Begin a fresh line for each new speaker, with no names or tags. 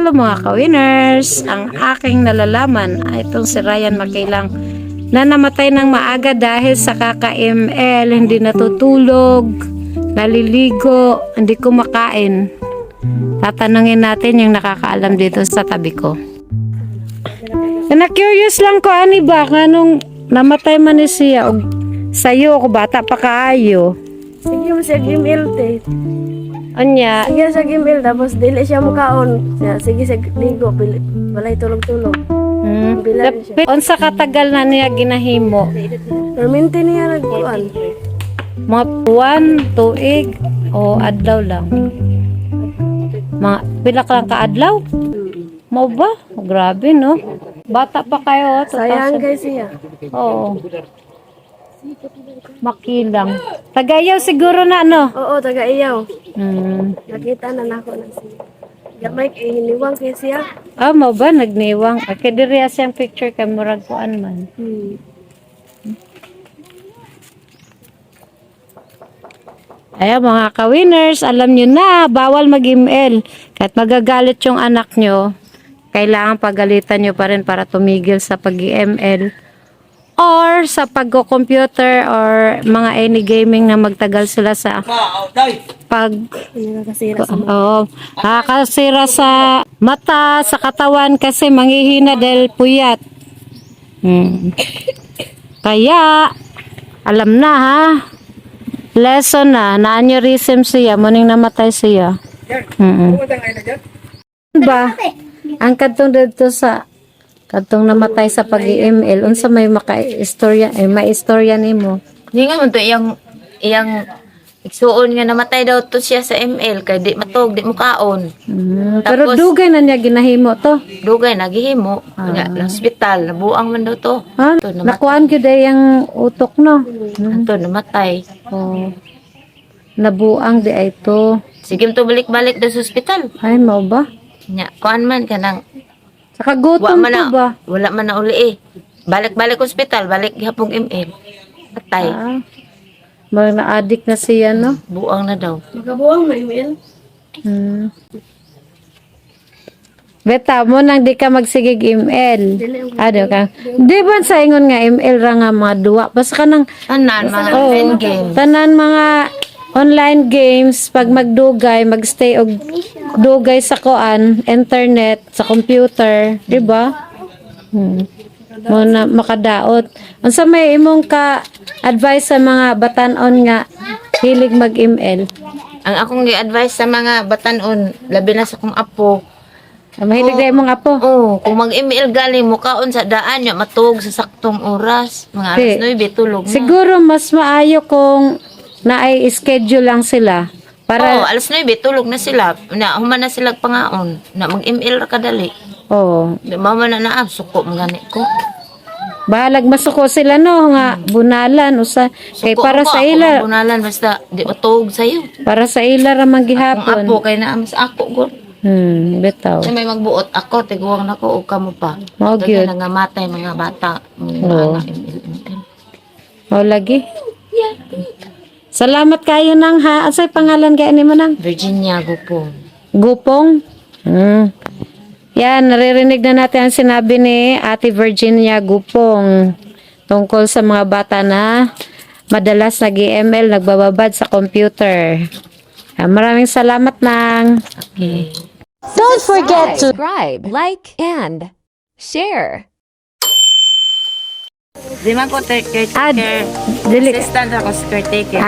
Hello mga ka-winners! Ang aking nalalaman ay itong si Ryan Makilang na namatay ng maaga dahil sa kaka-ML, hindi natutulog, naliligo, hindi kumakain. Tatanungin natin yung nakakaalam dito sa tabi ko. Na-curious lang ko, ani ba, kanong namatay man ni siya, o sa'yo, ko bata pa kaayo.
Sige mo siya gimil te.
Anya,
Sige siya gimil tapos dili siya mukaon. Sige siya ligo balay tulog-tulog. Bilan siya.
unsa katagal na niya ginahimo?
Permente niya nagkuan.
Mga buwan, tuig, o adlaw lang? Mga pila ka lang kaadlaw? Mo ba? Grabe, no? Bata pa kayo,
Sayang
2000.
guys siya.
Oo. Makilang. Tagayaw siguro na, no?
Oo, taga iyaw.
Nakita
Nakita na nako na siya. Gamay kay hiniwang kay siya.
mo ba? Nagniwang. Okay, diri siyang picture kay murag kuan man. Ayan mga ka-winners, alam nyo na, bawal mag-email. Kahit magagalit yung anak nyo, kailangan pagalitan nyo pa rin para tumigil sa pag-ML or sa pag-computer or mga any gaming na magtagal sila sa pag
Nakasira sa
oo, nakakasira sa mata, sa katawan kasi manghihina dahil puyat. Kaya alam na ha, lesson na aneurysm siya, muning namatay siya. Ba ang kadtong dito sa kadtong namatay sa pag-ML unsa may maka-istorya may istorya nimo?
Hindi nga mo to, iyang igsuon nga namatay daw to siya sa ML, kay di matog, di mukaon.
Pero
Tapos-
dugay na niya ginahimo to.
Dugay, nagihimo. Nga, hospital, nabuang man daw to.
Ha?
To, namatay.
Nakuan gyud ay ang utok no.
To, namatay.
Oh. Nabuang di ay to.
Sige mo to balik-balik daw sa hospital.
Ay mao ba?
Nya, kuan man ka nang,
Saka gutom
man
to
na,
ba?
wala man na uli eh. Balik-balik hospital, balik gihapong ML. Patay.
Ah. Mga na-addict na siya no.
Buang na daw.
Magabuang na email.
Beta mo nang di ka magsigig ML. Ano ka? Di ba sa ingon nga ML ra nga mga duwa? Basta ka nang
Tanan, mga online game.
tanan mga online games pag magdugay, magstay og dugay sa koan, internet, sa computer, di ba? Mo na makadaot. Unsa may imong ka advice sa mga batan-on nga hilig mag-ML?
Ang akong gi-advise sa mga batanon, labi na sa kong apo,
Mahilig na imong apo.
kung mag-email galing mo kaon sa daan nya matug sa saktong oras, mga alas
Okay.
9 tulog na.
Siguro mas maayo kung naay schedule lang sila
Oo,
para
alas 9 tulog na sila. Na human na sila pangaon, na mag-email ra kadali. Di mama na suko mangani ko.
bahalag masuko sila no nga bunalan usa kay
Suko
para
ako,
sa
ako
ila
bunalan basta di matug sayo.
para sa ila ra man
Kung
gihapon.
apo kay naa mas ako gud.
Bitaw.
Sa may magbuot ako tiguang nako og kamo pa.
Mao
Kaya
gyud.
nangamatay mga bata.
Oo.
Mga email.
Mao lagi. Salamat kayo nang ha. Asay pangalan kay nimo nang?
Virginia Gupon.
Gupong. Yan, naririnig na natin ang sinabi ni Ate Virginia Gupong tungkol sa mga bata na madalas nag-ML, nagbababad sa computer. Maraming salamat nang.
Okay.
Don't forget to subscribe, like, and share.
Di man ko caretaker.
Dili.
Assistant ako sa caretaker.